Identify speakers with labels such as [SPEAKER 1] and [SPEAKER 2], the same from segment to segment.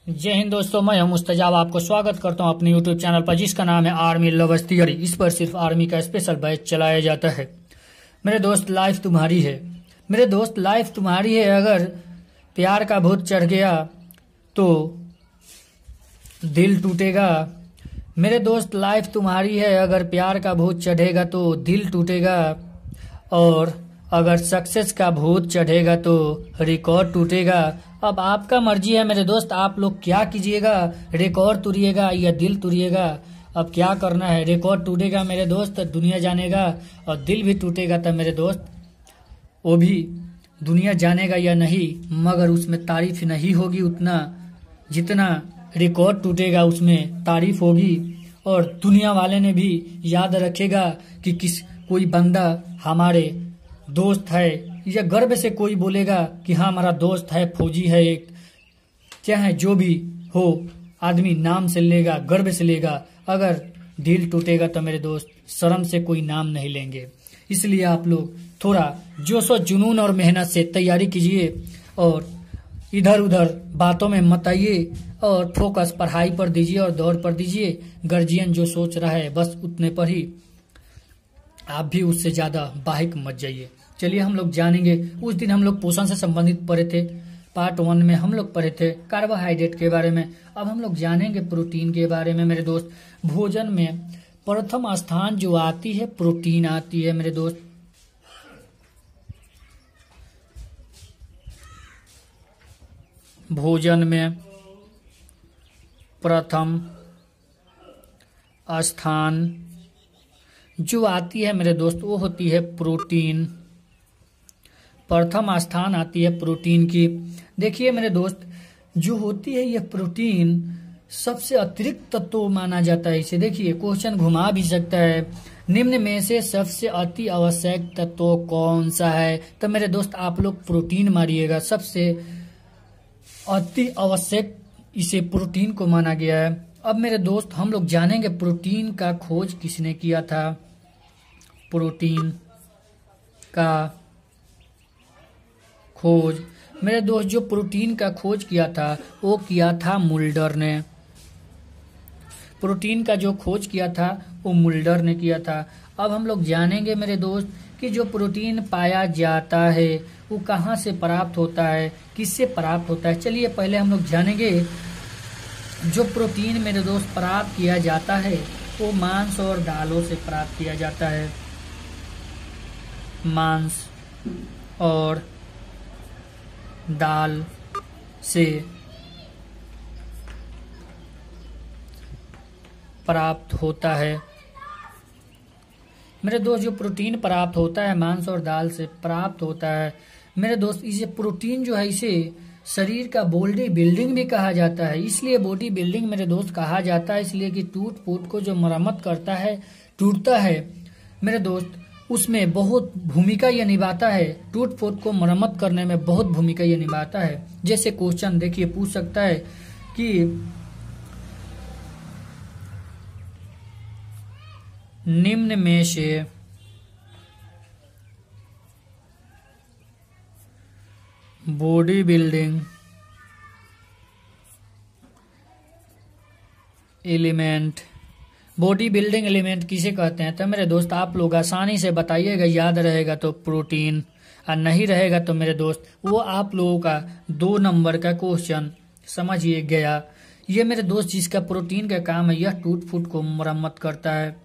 [SPEAKER 1] जय हिंद दोस्तों, मैं हूं मुस्तजाब। आपको स्वागत करता हूं अपने यूट्यूब चैनल पर जिसका नाम है आर्मी लवर्स थियरी। इस पर सिर्फ आर्मी का स्पेशल बैच चलाया जाता है। मेरे दोस्त, लाइफ तुम्हारी है। मेरे दोस्त, लाइफ तुम्हारी है। अगर प्यार का भूत चढ़ गया तो दिल टूटेगा। मेरे दोस्त, लाइफ तुम्हारी है। अगर प्यार का भूत चढ़ेगा तो दिल टूटेगा, और अगर सक्सेस का भूत चढ़ेगा तो रिकॉर्ड टूटेगा। अब आपका मर्जी है मेरे दोस्त, आप लोग क्या कीजिएगा? रिकॉर्ड तोड़िएगा या दिल तोड़िएगा? अब क्या करना है? रिकॉर्ड टूटेगा मेरे दोस्त, दुनिया जानेगा, और दिल भी टूटेगा तो मेरे दोस्त वो भी दुनिया जानेगा या नहीं, मगर उसमें तारीफ नहीं होगी उतना जितना रिकॉर्ड टूटेगा उसमें तारीफ होगी। और दुनिया वाले ने भी याद रखेगा कि कोई बंदा हमारे दोस्त है, या गर्व से कोई बोलेगा कि हाँ हमारा दोस्त है, फौजी है एक, चाहे जो भी हो, आदमी नाम से लेगा, गर्व से लेगा। अगर दिल टूटेगा तो मेरे दोस्त शर्म से कोई नाम नहीं लेंगे। इसलिए आप लोग थोड़ा जोश और जुनून और मेहनत से तैयारी कीजिए, और इधर उधर बातों में मत आइए, और फोकस पढ़ाई पर दीजिए और दौड़ पर दीजिए। गार्जियन जो सोच रहा है बस उतने पर ही, आप भी उससे ज्यादा बाहिक मत जाइए। चलिए हम लोग जानेंगे। उस दिन हम लोग पोषण से संबंधित पढ़े थे। पार्ट 1 में हम लोग पढ़े थे कार्बोहाइड्रेट के बारे में। अब हम लोग जानेंगे प्रोटीन के बारे में। मेरे दोस्त, भोजन में प्रथम स्थान जो आती है प्रोटीन आती है मेरे दोस्त। भोजन में प्रथम स्थान जो आती है मेरे दोस्त वो होती है प्रोटीन। प्रथम स्थान आती है प्रोटीन की। देखिए मेरे दोस्त, जो होती है यह प्रोटीन सबसे अतिरिक्त तत्व माना जाता है इसे। देखिए क्वेश्चन घुमा भी सकता है, निम्न में से सबसे अति आवश्यक तत्व कौन सा है? तो मेरे दोस्त आप लोग प्रोटीन मारिएगा, सबसे अति आवश्यक इसे प्रोटीन को माना गया है। अब मेरे दोस्त हम लोग जानेंगे प्रोटीन का खोज किसने किया था। प्रोटीन का खोज मेरे दोस्त, जो प्रोटीन का खोज किया था वो किया था मुल्डर ने। प्रोटीन का जो खोज किया था वो मुल्डर ने किया था। अब हम लोग जानेंगे मेरे दोस्त कि जो प्रोटीन पाया जाता है वो कहाँ से प्राप्त होता है, किससे प्राप्त होता है। चलिए पहले हम लोग जानेंगे जो प्रोटीन मेरे दोस्त प्राप्त किया जाता है वो मांस और दालों से प्राप्त किया जाता है। मांस और दाल से प्राप्त होता है मेरे दोस्त। जो प्रोटीन प्राप्त होता है मांस और दाल से प्राप्त होता है मेरे दोस्त, इसे प्रोटीन जो है इसे शरीर का बॉडी बिल्डिंग भी कहा जाता है। इसलिए बॉडी बिल्डिंग मेरे दोस्त कहा जाता है, इसलिए कि टूट फूट को जो मरम्मत करता है, टूटता है मेरे दोस्त, उसमें बहुत भूमिका यह निभाता है। टूट फूट को मरम्मत करने में बहुत भूमिका यह निभाता है। जैसे क्वेश्चन देखिए पूछ सकता है कि निम्न में से body building element, body building element किसे कहते हैं? तो मेरे दोस्त आप लोग आसानी से बताइएगा, याद रहेगा तो प्रोटीन, और नहीं रहेगा तो मेरे दोस्त वो आप लोगों का 2 नंबर का क्वेश्चन समझिए गया। ये मेरे दोस्त जिसका प्रोटीन का काम है, यह टूट फूट को मरम्मत करता है,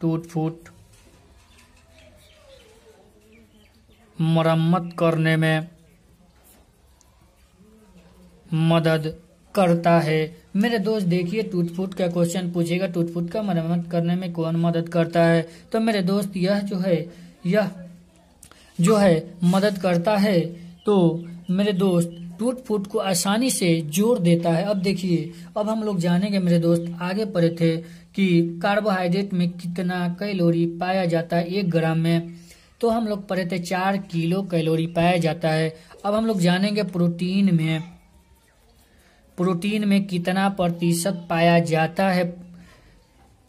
[SPEAKER 1] टूट फूट मरम्मत करने में मदद करता है मेरे दोस्त। देखिए टूट फूट का क्वेश्चन पूछेगा, टूट फूट का मरम्मत करने में कौन मदद करता है? तो मेरे दोस्त यह जो है मदद करता है। तो मेरे दोस्त टूट फूट को आसानी से जोड़ देता है। अब देखिए, अब हम लोग जानेंगे मेरे दोस्त, आगे पढ़े थे कि कार्बोहाइड्रेट में कितना कैलोरी पाया जाता है 1 ग्राम में। तो हम लोग पढ़े थे 4 किलो कैलोरी पाया जाता है। अब हम लोग जानेंगे प्रोटीन में कितना प्रतिशत पाया जाता है,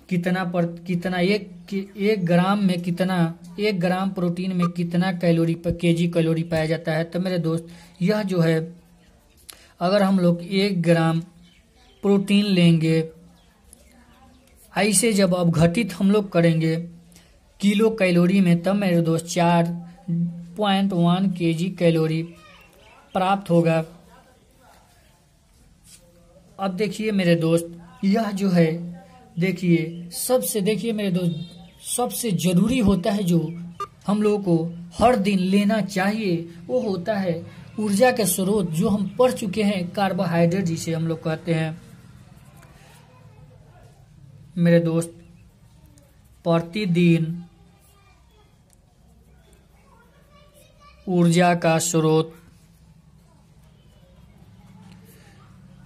[SPEAKER 1] कितना एक ग्राम में कितना, 1 ग्राम प्रोटीन में कितना कैलोरी केजी कैलोरी पाया जाता है। तो मेरे दोस्त यह जो है अगर हम लोग 1 ग्राम प्रोटीन लेंगे, ऐसे जब अपघटित हम लोग करेंगे किलो कैलोरी में, तब मेरे दोस्त 4.1 kg कैलोरी प्राप्त होगा। अब देखिए मेरे दोस्त, यह जो है देखिए मेरे दोस्त, सबसे जरूरी होता है जो हम लोगों को हर दिन लेना चाहिए, वो होता है ऊर्जा के स्रोत, जो हम पढ़ चुके हैं, कार्बोहाइड्रेट जिसे हम लोग कहते हैं। मेरे दोस्त, प्रतिदिन ऊर्जा का स्रोत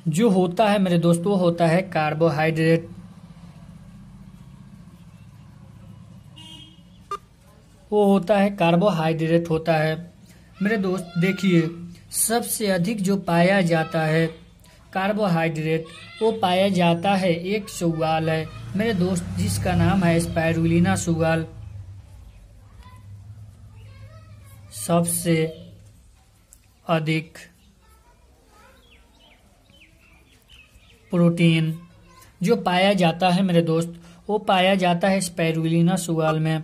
[SPEAKER 1] जो होता है मेरे दोस्त, वो होता है कार्बोहाइड्रेट। वो होता है कार्बोहाइड्रेट होता है। मेरे दोस्त देखिए, सबसे अधिक जो पाया जाता है कार्बोहाइड्रेट, वो पाया जाता है एक शैवाल है मेरे दोस्त, जिसका नाम है स्पाइरुलिना शैवाल। सबसे अधिक प्रोटीन जो पाया जाता है मेरे दोस्त, वो पाया जाता है स्पाइरुलिना शैवाल में।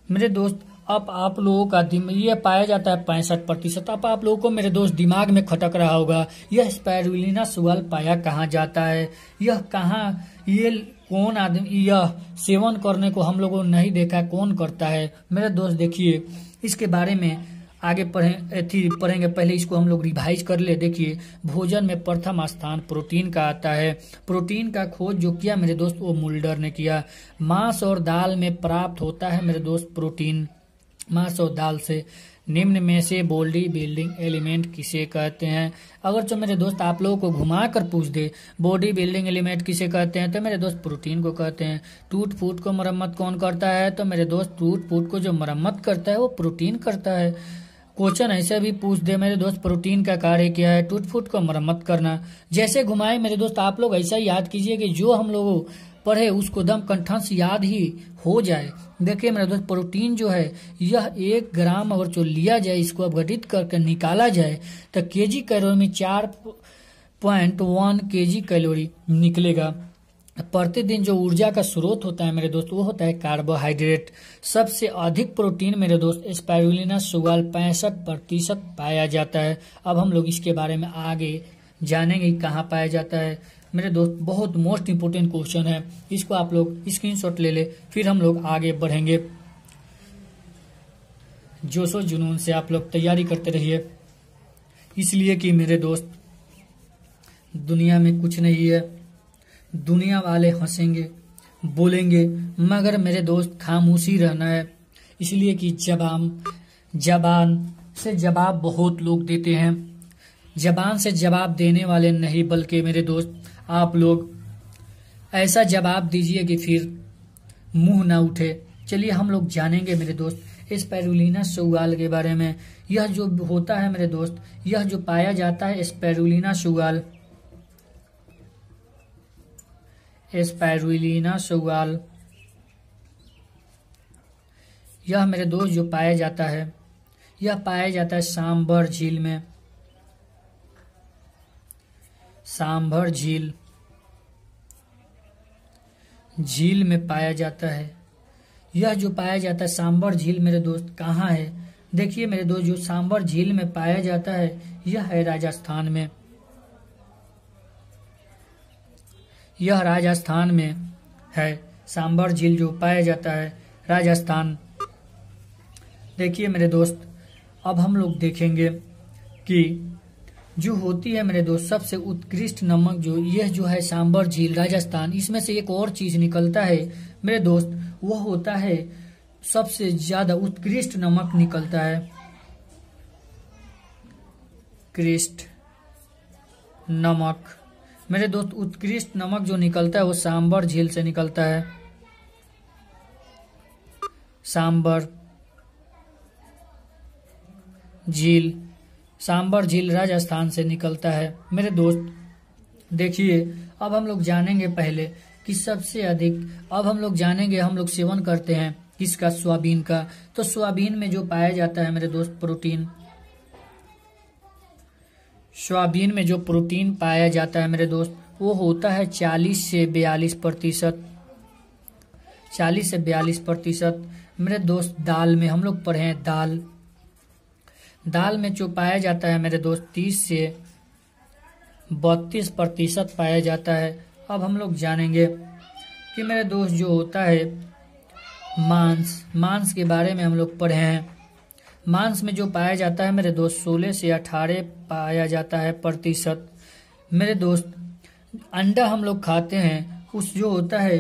[SPEAKER 1] मेरे दोस्त, अब आप लोगों का ये पाया जाता है 65%। अब आप लोगों को मेरे दोस्त दिमाग में खटक रहा होगा, यह स्पाइरुलिना शैवाल पाया कहाँ जाता है, यह कहाँ, ये कौन आदमी यह सेवन करने को हम लोगों ने नहीं देखा, कौन करता है। मेरे दोस्त देखिए, इसके बारे में आगे पढ़ेंगे, पहले इसको हम लोग रिवाइज कर ले। देखिए, भोजन में प्रथम स्थान प्रोटीन का आता है। प्रोटीन का खोज जो किया मेरे दोस्त, वो मुल्डर ने किया। मांस और दाल में प्राप्त होता है मेरे दोस्त प्रोटीन, मांस और दाल से। निम्न में से बॉडी बिल्डिंग एलिमेंट किसे कहते हैं? अगर तो मेरे दोस्त आप लोगों को घुमा कर पूछ दे बॉडी बिल्डिंग एलिमेंट किसे कहते हैं, तो मेरे दोस्त प्रोटीन को कहते हैं। टूट फूट को मरम्मत कौन करता है? तो मेरे दोस्त टूट फूट को जो मरम्मत करता है वो प्रोटीन करता है। क्वेश्चन ऐसे भी पूछ दे मेरे दोस्त, प्रोटीन का कार्य क्या है? टूट फूट को मरम्मत करना। जैसे घुमाए मेरे दोस्त, आप लोग ऐसा याद कीजिए कि जो हम लोगों पढ़े उसको दम कंठस्थ याद ही हो जाए। देखिए मेरे दोस्त, प्रोटीन जो है यह 1 ग्राम अगर जो लिया जाए, इसको अपघटित करके निकाला जाए, तो केजी कैलोरी में 4.1 kg कैलोरी निकलेगा। प्रतिदिन जो ऊर्जा का स्रोत होता है मेरे दोस्त, वो होता है कार्बोहाइड्रेट। सबसे अधिक प्रोटीन मेरे दोस्त स्पाइरुलिना शैवाल 65% पाया जाता है। अब हम लोग इसके बारे में आगे जानेंगे कहाँ पाया जाता है। मेरे दोस्त, बहुत मोस्ट इम्पोर्टेंट क्वेश्चन है, इसको आप लोग स्क्रीनशॉट ले ले, फिर हम लोग आगे बढ़ेंगे। जोशो जुनून से आप लोग तैयारी करते रहिए, इसलिए कि मेरे दोस्त दुनिया में कुछ नहीं है, दुनिया वाले हंसेंगे बोलेंगे, मगर मेरे दोस्त खामोशी रहना है। इसलिए कि जबान से जवाब बहुत लोग देते हैं, जबान से जवाब देने वाले नहीं, बल्कि मेरे दोस्त आप लोग ऐसा जवाब दीजिए कि फिर मुंह ना उठे। चलिए हम लोग जानेंगे मेरे दोस्त स्पाइरुलिना शैवाल के बारे में। यह जो होता है मेरे दोस्त, यह जो पाया जाता है स्पाइरुलिना शैवाल, स्पाइरुलिना शैवाल, यह मेरे दोस्त जो पाया जाता है, यह पाया जाता है सांभर झील में। सांभर झील में पाया जाता है। यह जो पाया जाता है सांभर झील मेरे दोस्त कहाँ है? देखिए मेरे दोस्त, जो सांभर झील में पाया जाता है यह है राजस्थान में। यह राजस्थान में है, सांभर झील जो पाया जाता है राजस्थान। देखिए मेरे दोस्त, अब हम लोग देखेंगे कि जो होती है मेरे दोस्त सबसे उत्कृष्ट नमक, जो यह जो है सांभर झील राजस्थान, इसमें से एक और चीज निकलता है मेरे दोस्त, वह होता है सबसे ज्यादा उत्कृष्ट नमक निकलता है। उत्कृष्ट नमक मेरे दोस्त, उत्कृष्ट नमक जो निकलता है वो सांभर झील से निकलता है। सांभर झील राजस्थान से निकलता है। मेरे दोस्त देखिए, अब हम लोग जानेंगे पहले कि सबसे अधिक, अब हम लोग जानेंगे, हम लोग सेवन करते हैं किसका, सोयाबीन का। तो सोयाबीन में जो पाया जाता है मेरे दोस्त प्रोटीन, सोयाबीन में जो प्रोटीन पाया जाता है मेरे दोस्त वो होता है 40 से 42%। 40 से 42%। मेरे दोस्त दाल में हम लोग पढ़े हैं, दाल में जो पाया जाता है मेरे दोस्त 30 से 32% पाया जाता है। अब हम लोग जानेंगे कि मेरे दोस्त जो होता है मांस के बारे में हम लोग पढ़े हैं। मांस में जो पाया जाता है मेरे दोस्त 16 से 18 पाया जाता है प्रतिशत। मेरे दोस्त अंडा हम लोग खाते हैं, उस जो होता है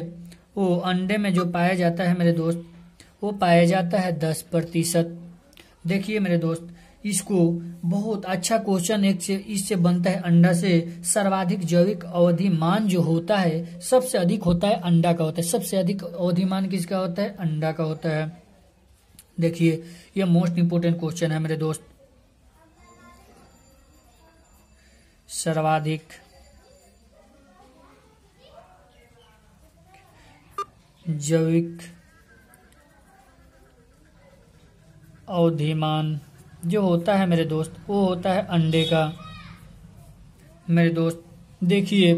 [SPEAKER 1] वो अंडे में जो पाया जाता है मेरे दोस्त वो पाया जाता है 10%। देखिए मेरे दोस्त, इसको बहुत अच्छा क्वेश्चन एक से इससे बनता है। अंडा से सर्वाधिक जैविक अवधिमान जो होता है सबसे अधिक होता है अंडा का होता है। सबसे अधिक अवधिमान किसका होता है? अंडा का होता है। देखिए ये मोस्ट इंपोर्टेंट क्वेश्चन है मेरे दोस्त। सर्वाधिक जैविक अवधिमान जो होता है मेरे दोस्त वो होता है अंडे का। मेरे दोस्त देखिए,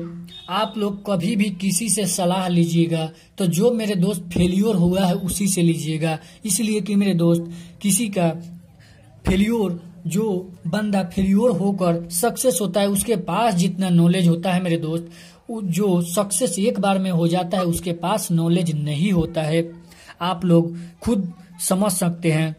[SPEAKER 1] आप लोग कभी भी किसी से सलाह लीजिएगा तो जो मेरे दोस्त फेलियर हुआ है उसी से लीजिएगा। इसलिए कि मेरे दोस्त किसी का फेलियर, जो बंदा फेलियर होकर सक्सेस होता है उसके पास जितना नॉलेज होता है मेरे दोस्त, जो सक्सेस एक बार में हो जाता है उसके पास नॉलेज नहीं होता है। आप लोग खुद समझ सकते हैं।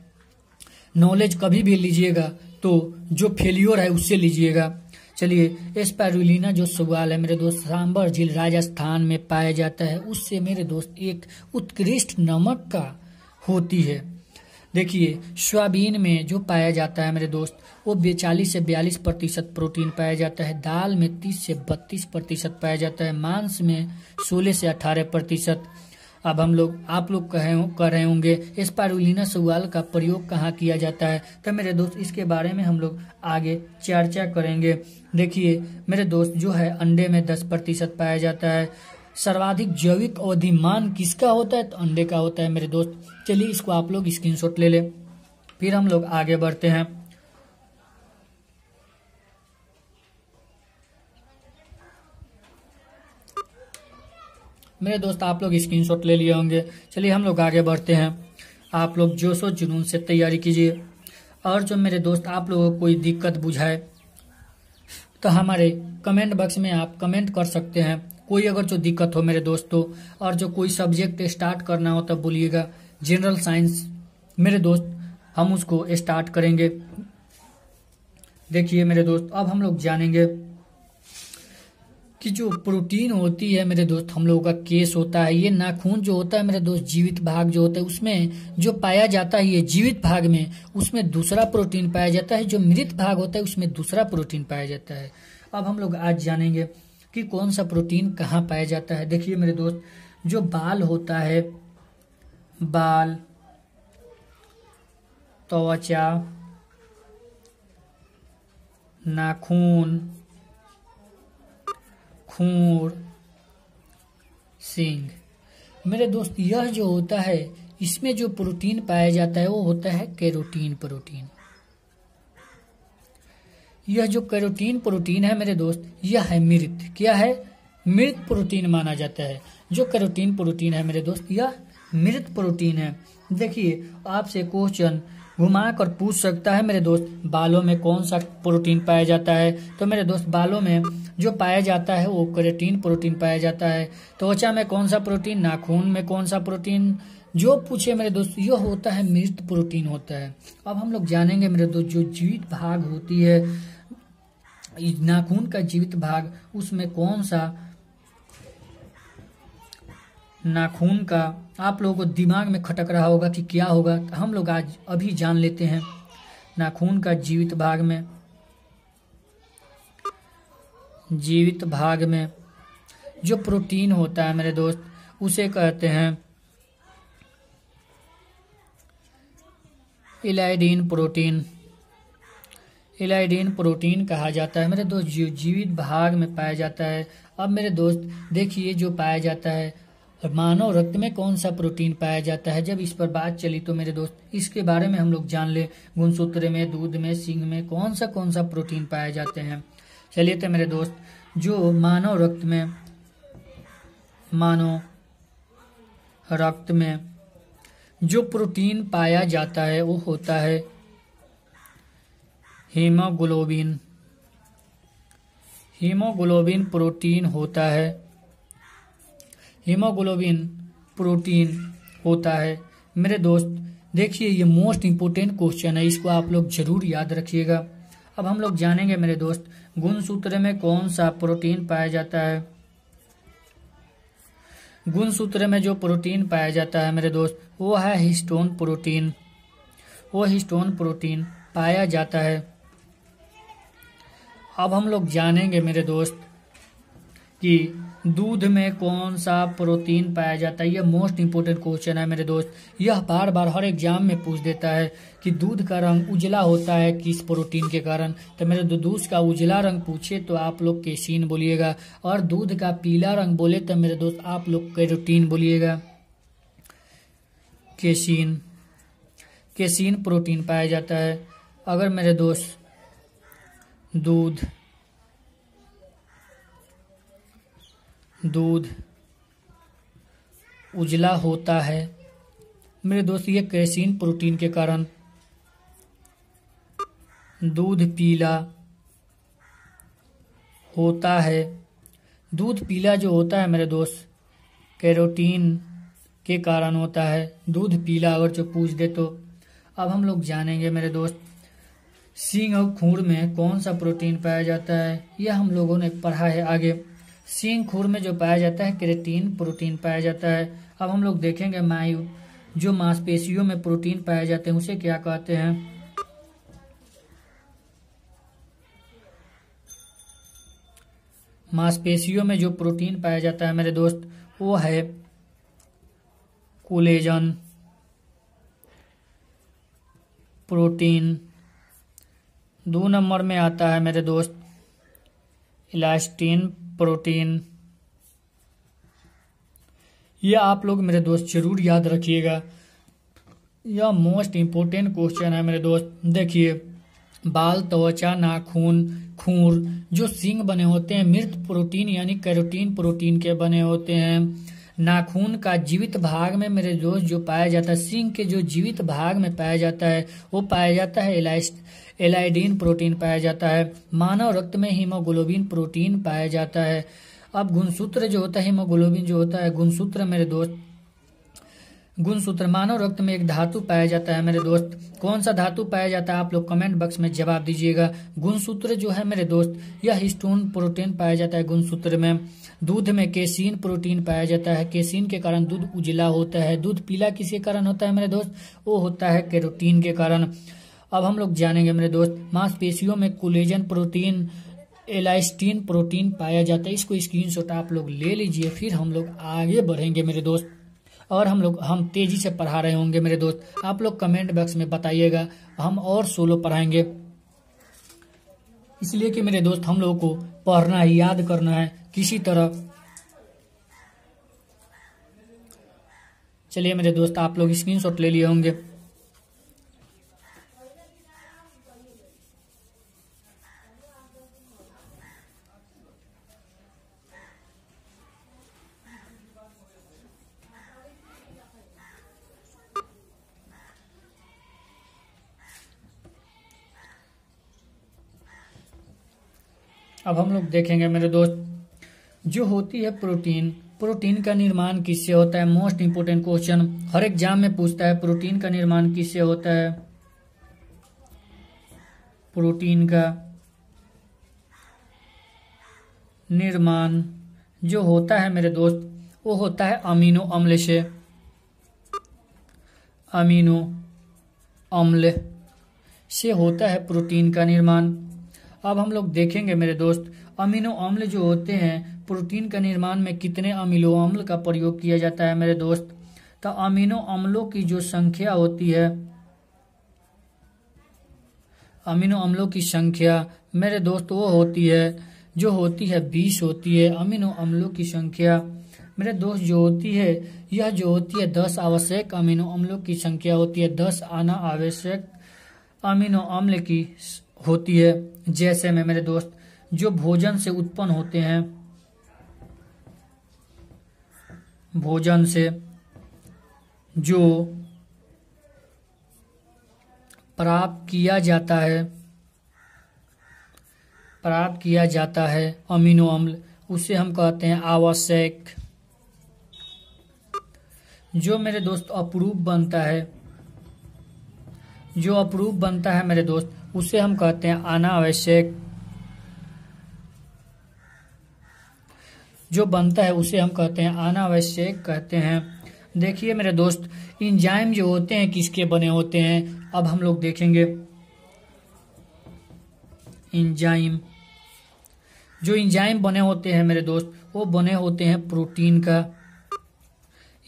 [SPEAKER 1] नॉलेज कभी भी लीजिएगा तो जो फेलियर है उससे लीजिएगा। चलिए, स्पाइरुलिना जो सवाल है मेरे दोस्त सांबर झील राजस्थान में पाया जाता है, उससे मेरे दोस्त एक उत्कृष्ट नमक का होती है। देखिए, सोयाबीन में जो पाया जाता है मेरे दोस्त वो 40 से 42% प्रोटीन पाया जाता है। दाल में 30 से 32% पाया जाता है। मांस में 16 से 18%। अब आप लोग कह रहे होंगे स्पाइरुलिना शैवाल का प्रयोग कहाँ किया जाता है, तो मेरे दोस्त इसके बारे में हम लोग आगे चर्चा करेंगे। देखिए मेरे दोस्त, जो है अंडे में 10% पाया जाता है। सर्वाधिक जैविक अवधिमान किसका होता है? तो अंडे का होता है मेरे दोस्त। चलिए इसको आप लोग स्क्रीनशॉट ले लें, फिर हम लोग आगे बढ़ते हैं। मेरे दोस्त आप लोग स्क्रीनशॉट ले लिए होंगे। चलिए हम लोग आगे बढ़ते हैं। आप लोग जोशो जुनून से तैयारी कीजिए। और जो मेरे दोस्त आप लोगों को कोई दिक्कत बुझाए तो हमारे कमेंट बॉक्स में आप कमेंट कर सकते हैं। कोई अगर जो दिक्कत हो मेरे दोस्तों, और जो कोई सब्जेक्ट स्टार्ट करना हो तब बोलिएगा। जनरल साइंस मेरे दोस्त हम उसको स्टार्ट करेंगे। देखिए मेरे दोस्त, अब हम लोग जानेंगे कि जो प्रोटीन होती है मेरे दोस्त, हम लोगों का केस होता है, ये नाखून जो होता है मेरे दोस्त, जीवित भाग जो होता है उसमें जो पाया जाता है, ये जीवित भाग में उसमें दूसरा प्रोटीन पाया जाता है। जो मृत भाग होता है उसमें दूसरा प्रोटीन पाया जाता है। अब हम लोग आज जानेंगे कि कौन सा प्रोटीन कहाँ पाया जाता है। देखिए मेरे दोस्त, जो बाल होता है, बाल, त्वचा, नाखून, खूर, सींग, मेरे दोस्त यह जो होता है इसमें जो प्रोटीन पाया जाता है वो होता है केरोटीन प्रोटीन। यह जो केरोटीन प्रोटीन है मेरे दोस्त, यह है मृत, क्या है? मृत प्रोटीन माना जाता है। जो केरोटीन प्रोटीन है मेरे दोस्त, यह मृत प्रोटीन है। देखिए आपसे क्वेश्चन घुमा कर पूछ सकता है मेरे दोस्त, बालों में कौन सा प्रोटीन पाया जाता है? तो मेरे दोस्त बालों में जो पाया जाता है वो केराटिन प्रोटीन पाया जाता है। त्वचा में कौन सा प्रोटीन, नाखून में कौन सा प्रोटीन, जो पूछे मेरे दोस्त यह होता है मृत प्रोटीन होता है। अब हम लोग जानेंगे मेरे दोस्त, जो जीवित भाग होती है नाखून का जीवित भाग, उसमें कौन सा नाखून का, आप लोगों को दिमाग में खटक रहा होगा कि क्या होगा, तो हम लोग आज अभी जान लेते हैं। नाखून का जीवित भाग में जो प्रोटीन होता है मेरे दोस्त उसे कहते हैं इलाइडीन प्रोटीन। एलाइडीन प्रोटीन कहा जाता है मेरे दोस्त, जो जीवित भाग में पाया जाता है। अब मेरे दोस्त देखिए, जो पाया जाता है मानव रक्त में कौन सा प्रोटीन पाया जाता है। जब इस पर बात चली तो मेरे दोस्त इसके बारे में हम लोग जान ले। गुणसूत्र में, दूध में, सिंग में कौन सा प्रोटीन पाए जाते हैं। चलिए तो मेरे दोस्त, जो मानव रक्त में जो प्रोटीन पाया जाता है वो होता है हीमोग्लोबिन। हीमोग्लोबिन प्रोटीन होता है। हीमोग्लोबिन प्रोटीन होता है मेरे दोस्त। देखिए, ये मोस्ट इंपोर्टेंट क्वेश्चन है, इसको आप लोग जरूर याद रखिएगा। अब हम लोग जानेंगे मेरे दोस्त, गुणसूत्र में कौन सा प्रोटीन पाया जाता है। गुणसूत्र में जो प्रोटीन पाया जाता है मेरे दोस्त, वो है हिस्टोन प्रोटीन। वो हिस्टोन प्रोटीन पाया जाता है। अब हम लोग जानेंगे मेरे दोस्त कि दूध में कौन सा प्रोटीन पाया जाता है। यह मोस्ट इंपोर्टेंट क्वेश्चन है मेरे दोस्त। यह बार बार हर एग्जाम में पूछ देता है कि दूध का रंग उजला होता है किस प्रोटीन के कारण। तो मेरे दूध का उजला रंग पूछे तो आप लोग केसीन बोलिएगा, और दूध का पीला रंग बोले तो मेरे दोस्त आप लोग कैरोटीन बोलिएगा। केसीन प्रोटीन पाया जाता है। अगर मेरे दोस्त दूध उजला होता है मेरे दोस्त, ये केसीन प्रोटीन के कारण। दूध पीला होता है। दूध पीला जो होता है मेरे दोस्त, कैरोटीन के कारण होता है। दूध पीला अगर जो पूछ दे तो। अब हम लोग जानेंगे मेरे दोस्त, सींग और खूर में कौन सा प्रोटीन पाया जाता है। यह हम लोगों ने पढ़ा है आगे। सींग खूर में जो पाया जाता है केराटिन प्रोटीन पाया जाता है। अब हम लोग देखेंगे जो मांसपेशियों में प्रोटीन पाए जाते हैं उसे क्या कहते हैं। मांसपेशियों में जो प्रोटीन पाया जाता है मेरे दोस्त, वो है कोलेजन प्रोटीन। 2 नंबर में आता है मेरे दोस्त इलास्टिन प्रोटीन। यह आप लोग मेरे दोस्त जरूर याद रखिएगा, यह मोस्ट इंपोर्टेंट क्वेश्चन है मेरे दोस्त। देखिए, बाल, त्वचा, नाखून, खूर जो सींग बने होते हैं मृत प्रोटीन यानी कैरोटीन प्रोटीन के बने होते हैं। नाखून का जीवित भाग में मेरे दोस्त जो पाया जाता है, सींग के जो जीवित भाग में पाया जाता है वो पाया जाता है एलाइडीन प्रोटीन पाया जाता है। मानव रक्त में हीमोग्लोबिन प्रोटीन पाया जाता है। अब गुणसूत्र जो होता है, हीमोग्लोबिन जो होता है गुणसूत्र मेरे दोस्त, गुणसूत्र मानव रक्त में एक धातु पाया जाता है मेरे दोस्त। कौन सा धातु पाया जाता है आप लोग कमेंट बॉक्स में जवाब दीजिएगा। गुणसूत्र जो है मेरे दोस्त, यह हिस्टोन प्रोटीन पाया जाता है गुणसूत्र में। दूध में केसीन प्रोटीन पाया जाता है। केसीन के कारण दूध उजला होता है। दूध पीला किसके कारण होता है मेरे दोस्त, वो होता है कैरोटीन के कारण। अब हम लोग जानेंगे मेरे दोस्त, मांसपेशियों में कोलेजन प्रोटीन, एलास्टिन प्रोटीन पाया जाता है। इसको स्क्रीनशॉट आप लोग ले लीजिए, फिर हम लोग आगे बढ़ेंगे मेरे दोस्त। और हम तेजी से पढ़ा रहे होंगे मेरे दोस्त। आप लोग कमेंट बॉक्स में बताइएगा, हम और सोलो पढ़ाएंगे, इसलिए कि मेरे दोस्त हम लोगों को पढ़ना है, याद करना है किसी तरह। चलिए मेरे दोस्त, आप लोग स्क्रीनशॉट ले लिए होंगे। अब हम लोग देखेंगे मेरे दोस्त, जो होती है प्रोटीन, प्रोटीन का निर्माण किससे होता है। मोस्ट इंपोर्टेंट क्वेश्चन हर एग्जाम में पूछता है, प्रोटीन का निर्माण किससे होता है। प्रोटीन का निर्माण जो होता है मेरे दोस्त, वो होता है अमीनो अम्ल से। अमीनो अम्ल से होता है प्रोटीन का निर्माण। अब हम लोग देखेंगे मेरे दोस्त, अमीनो अम्ल जो होते हैं प्रोटीन का निर्माण में कितने अमीनो अम्ल का प्रयोग किया जाता है मेरे दोस्त। तो अमीनो अम्लों की जो संख्या होती है, अमीनो अम्लों की संख्या मेरे दोस्त वो होती है जो होती है 20 होती है। अमीनो अम्लों की संख्या मेरे दोस्त जो होती है यह जो होती है 10 आवश्यक अमीनो अम्लों की संख्या होती है, 10 अनावश्यक अमीनो अम्ल की होती है। जैसे में मेरे दोस्त जो भोजन से उत्पन्न होते हैं, भोजन से जो प्राप्त किया जाता है अमीनो अम्ल, उसे हम कहते हैं आवश्यक। जो मेरे दोस्त अपरूप बनता है, जो अपरूप बनता है मेरे दोस्त, उसे हम कहते हैं अनावश्यक। जो बनता है उसे हम कहते हैं अनावश्यक कहते हैं। देखिए मेरे दोस्त एंजाइम जो होते हैं किसके बने होते हैं, अब हम लोग देखेंगे। एंजाइम, जो एंजाइम बने होते हैं मेरे दोस्त वो बने होते हैं प्रोटीन का।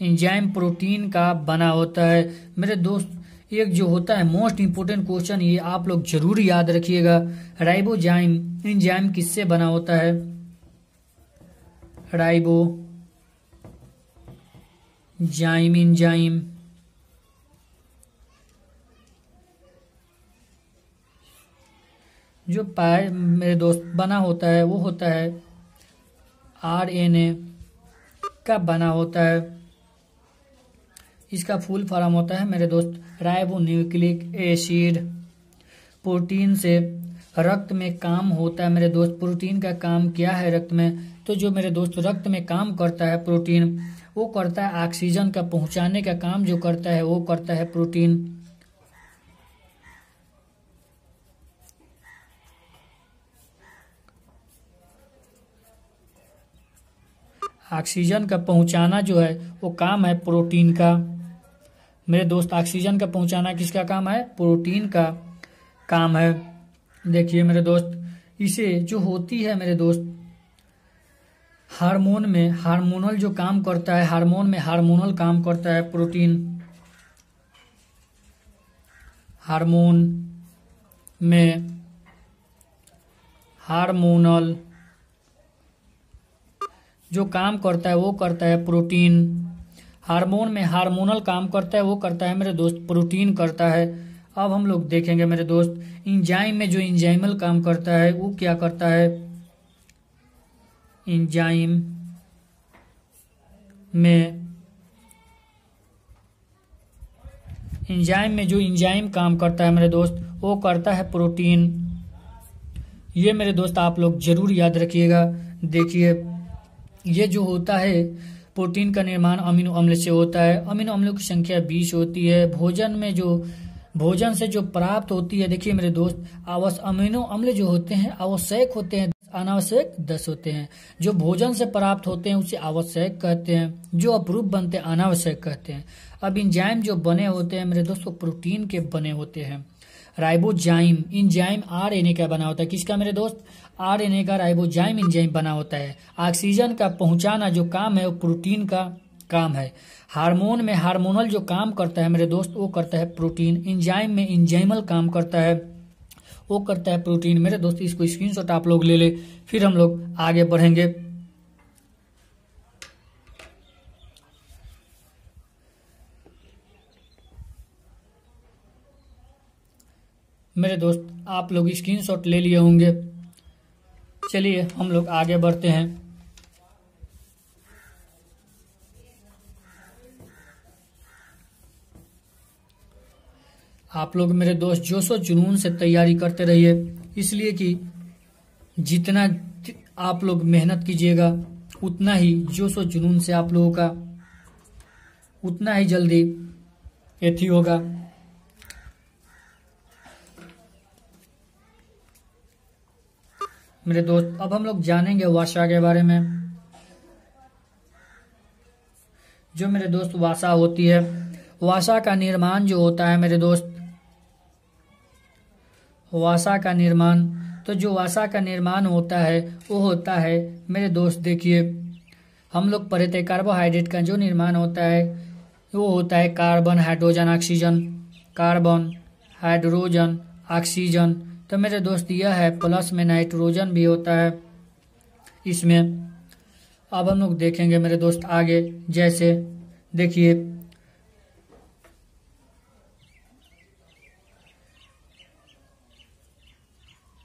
[SPEAKER 1] एंजाइम प्रोटीन का बना होता है मेरे दोस्त। एक जो होता है मोस्ट इंपोर्टेंट क्वेश्चन, ये आप लोग जरूर याद रखिएगा। राइबोजाइम एंजाइम किससे बना होता है? राइबोजाइम एंजाइम जो पाए मेरे दोस्त बना होता है वो होता है आरएनए का बना होता है। इसका फुल फॉर्म होता है मेरे दोस्त राइबोन्यूक्लिक एसिड। प्रोटीन से रक्त में काम होता है मेरे दोस्त। प्रोटीन का काम क्या है रक्त में? तो जो मेरे दोस्त रक्त में काम करता है प्रोटीन, वो करता है ऑक्सीजन का पहुंचाने का काम जो करता है वो करता है प्रोटीन। ऑक्सीजन का पहुंचाना जो है वो काम है प्रोटीन का मेरे दोस्त। ऑक्सीजन का पहुंचाना किसका काम है? प्रोटीन का काम है। देखिए मेरे दोस्त, इसे जो होती है मेरे दोस्त हार्मोन में हार्मोनल जो काम करता है, हार्मोन में हार्मोनल काम करता है प्रोटीन। हार्मोन में हार्मोनल जो काम करता है वो करता है प्रोटीन। हार्मोन में हार्मोनल काम करता है वो करता है मेरे दोस्त प्रोटीन करता है। अब हम लोग देखेंगे मेरे दोस्त एंजाइम में जो एंजाइमल काम करता है वो क्या करता है? एंजाइम में जो एंजाइम काम करता है मेरे दोस्त वो करता है प्रोटीन। ये मेरे दोस्त आप लोग जरूर याद रखिएगा। देखिए ये जो होता है प्रोटीन का निर्माण अमीनो अम्ल से होता है। अमीनो अम्लों की संख्या 20 होती है। भोजन से जो प्राप्त होती है, देखिए मेरे दोस्त अमीनो अम्ल जो होते हैं आवश्यक होते हैं, अनावश्यक 10 होते हैं। जो भोजन से प्राप्त होते हैं उसे आवश्यक कहते हैं, जो अपरूप बनते हैं अनावश्यक कहते हैं। अब एंजाइम जो बने होते हैं मेरे दोस्तों प्रोटीन के बने होते हैं। राइबोजाइम एंजाइम आरएनए का बना होता है। किसका मेरे दोस्त? आरएनए का राइबोजाइम एंजाइम बना होता है। ऑक्सीजन का पहुंचाना जो काम है वो प्रोटीन का काम है। हार्मोन में हार्मोनल जो काम करता है मेरे दोस्त वो करता है प्रोटीन। एंजाइम में एंजाइमल काम करता है वो करता है प्रोटीन। मेरे दोस्त इसको स्क्रीनशॉट आप लोग ले ले, फिर हम लोग आगे बढ़ेंगे। मेरे दोस्त आप लोग स्क्रीनशॉट ले लिए होंगे। चलिए हम लोग आगे बढ़ते हैं। आप लोग मेरे दोस्त जोशो जुनून से तैयारी करते रहिए, इसलिए कि जितना आप लोग मेहनत कीजिएगा उतना ही जोशो जुनून से आप लोगों का उतना ही जल्दी एथी होगा। मेरे दोस्त अब हम लोग जानेंगे वसा के बारे में। जो मेरे दोस्त वसा होती है, वसा का निर्माण जो होता है मेरे दोस्त, वसा का निर्माण, तो जो वसा का निर्माण होता है वो होता है मेरे दोस्त, देखिए हम लोग पढ़े थे कार्बोहाइड्रेट का जो निर्माण होता है वो होता है carbon hydrogen oxygen, carbon hydrogen oxygen, तो मेरे दोस्त यह है, प्लस में नाइट्रोजन भी होता है इसमें। अब हम लोग देखेंगे मेरे दोस्त आगे, जैसे देखिए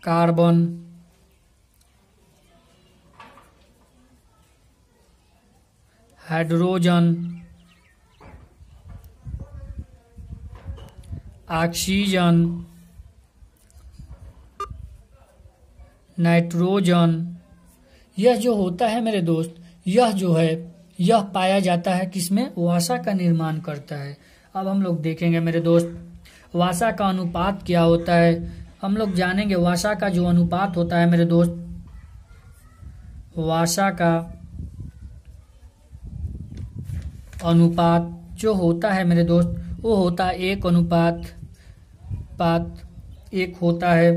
[SPEAKER 1] कार्बन, हाइड्रोजन, ऑक्सीजन, नाइट्रोजन, यह जो होता है मेरे दोस्त, यह जो है यह पाया जाता है किसमें, वसा का निर्माण करता है। अब हम लोग देखेंगे मेरे दोस्त वसा का अनुपात क्या होता है। हम लोग जानेंगे वसा का जो अनुपात होता है मेरे दोस्त, वसा का अनुपात जो होता है मेरे दोस्त, वो होता है 1:1 होता है।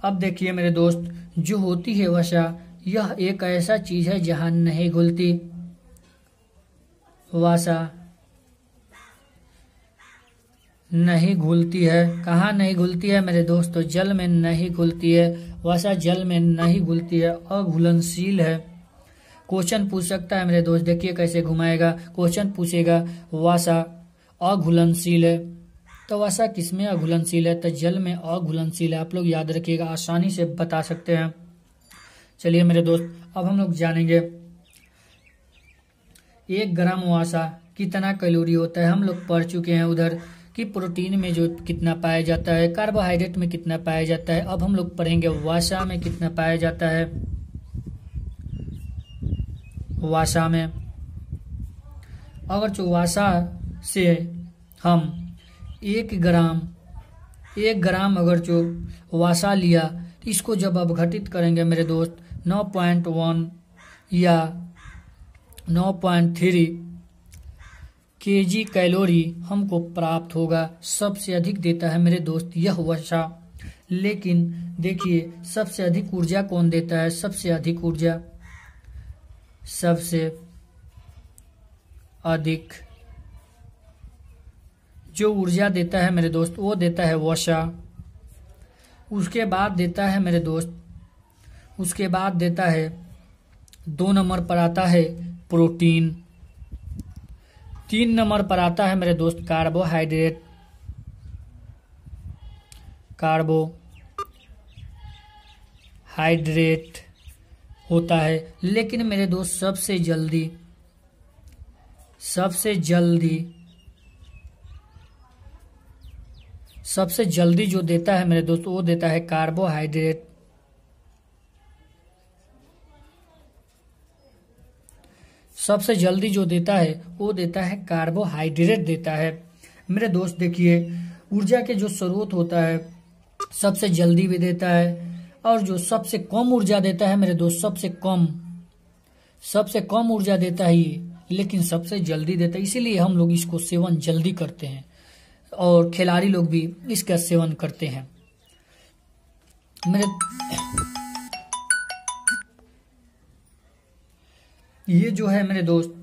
[SPEAKER 1] अब देखिए मेरे दोस्त, जो होती है वसा, यह एक ऐसा चीज है जहां नहीं घुलती। वसा नहीं घुलती है। कहाँ नहीं घुलती है मेरे दोस्त? तो जल में नहीं घुलती है। वसा जल में नहीं घुलती है, अघुलनशील है। क्वेश्चन पूछ सकता है मेरे दोस्त, देखिए कैसे घुमाएगा। क्वेश्चन पूछेगा वसा अघुलनशील है, तो वसा किसमें अघुलनशील है? तो जल में अघुलनशील है। आप लोग याद रखिएगा, आसानी से बता सकते हैं। चलिए मेरे दोस्त, अब हम लोग जानेंगे 1 ग्राम वसा कितना कैलोरी होता है। हम लोग पढ़ चुके हैं उधर कि प्रोटीन में जो कितना पाया जाता है, कार्बोहाइड्रेट में कितना पाया जाता है। अब हम लोग पढ़ेंगे वसा में कितना पाया जाता है। वसा में अगर जो वसा से हम 1 ग्राम अगर जो वसा लिया, तो इसको जब अपघटित करेंगे मेरे दोस्त 9.1 या 9.3 केजी कैलोरी हमको प्राप्त होगा। सबसे अधिक देता है मेरे दोस्त यह वसा। लेकिन देखिए सबसे अधिक ऊर्जा कौन देता है? सबसे अधिक जो ऊर्जा देता है मेरे दोस्त, वो देता है वसा। उसके बाद देता है मेरे दोस्त, 2 नंबर पर आता है प्रोटीन। 3 नंबर पर आता है मेरे दोस्त कार्बोहाइड्रेट होता है। लेकिन मेरे दोस्त सबसे जल्दी जो देता है मेरे दोस्त, वो देता है कार्बोहाइड्रेट। सबसे जल्दी जो देता है वो देता है कार्बोहाइड्रेट देता है। मेरे दोस्त देखिए, ऊर्जा के जो स्रोत होता है सबसे जल्दी भी देता है, और जो सबसे कम ऊर्जा देता है मेरे दोस्त, सबसे कम ऊर्जा देता है ये, लेकिन सबसे जल्दी देता है। इसीलिए हम लोग इसको सेवन जल्दी करते हैं, और खिलाड़ी लोग भी इसका सेवन करते हैं। ये जो है मेरे दोस्त,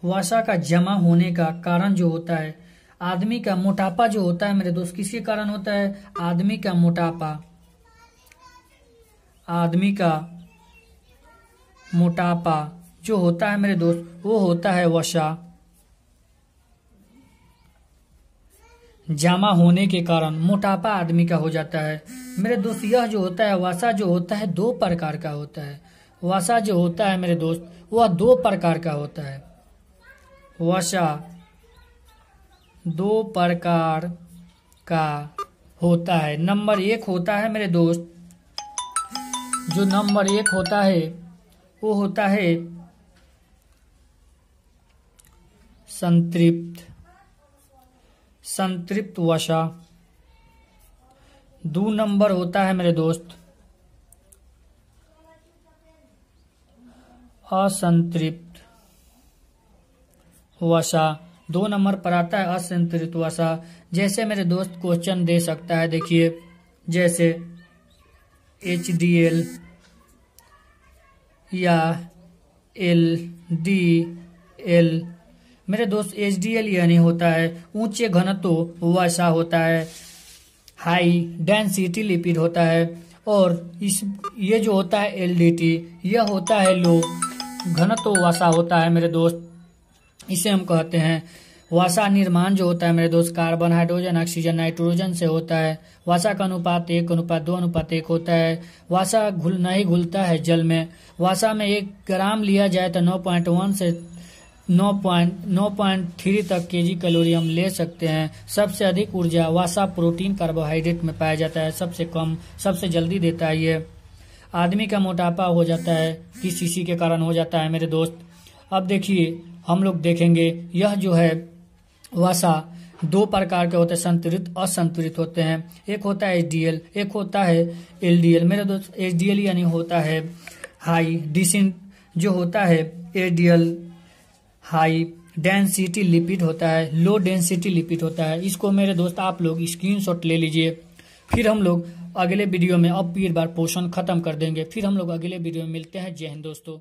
[SPEAKER 1] वसा का जमा होने का कारण जो होता है, आदमी का मोटापा जो होता है मेरे दोस्त, किसके कारण होता है? आदमी का मोटापा जो होता है मेरे दोस्त, वो होता है वसा जमा होने के कारण मोटापा आदमी का हो जाता है। मेरे दोस्त यह जो होता है वसा जो होता है 2 प्रकार का होता है। वसा जो होता है मेरे दोस्त, वह 2 प्रकार का होता है। वसा 2 प्रकार का होता है। नंबर 1 होता है मेरे दोस्त, जो नंबर 1 होता है वो होता है संतृप्त वसा। 2 नंबर होता है मेरे दोस्त असंतृप्त वसा। 2 नंबर पर आता है असंतृप्त वसा। जैसे मेरे दोस्त क्वेश्चन दे सकता है, देखिए जैसे HDL या LDL। मेरे दोस्त HDL यानी होता है उच्च घनत्व वसा होता है। हाई डेंसिटी लिपिड होता है। और ये जो होता है एलडीटी, यह होता है लो घनत्व वसा होता है मेरे दोस्त। इसे हम कहते हैं वसा। निर्माण जो होता है मेरे दोस्त कार्बन, हाइड्रोजन, ऑक्सीजन, नाइट्रोजन से होता है। वसा का अनुपात 1:2:1 होता है। वसा नहीं घुलता है जल में। वसा में 1 ग्राम लिया जाए तो 9.1 से 9.3 तक केजी कैलोरी हम ले सकते हैं। सबसे अधिक ऊर्जा वसा प्रोटीन कार्बोहाइड्रेट में पाया जाता है। सबसे कम सबसे जल्दी देता है ये। आदमी का मोटापा हो जाता है किस इसी के कारण हो जाता है मेरे दोस्त। अब देखिए हम लोग देखेंगे यह जो है वसा 2 प्रकार के होते हैं, संतुलित असंतुलित होते हैं। एक होता है एचडीएल, एक होता है एलडीएल मेरे दोस्त। एचडीएल यानी होता है हाई डिसिन, जो होता है एचडीएल हाई डेंसिटी लिपिड होता है, लो डेंसिटी लिपिड होता है। इसको मेरे दोस्त आप लोग स्क्रीनशॉट ले लीजिए। फिर हम लोग अगले वीडियो में अब फिर बार पोषण खत्म कर देंगे। फिर हम लोग अगले वीडियो में मिलते हैं। जय हिंद दोस्तों।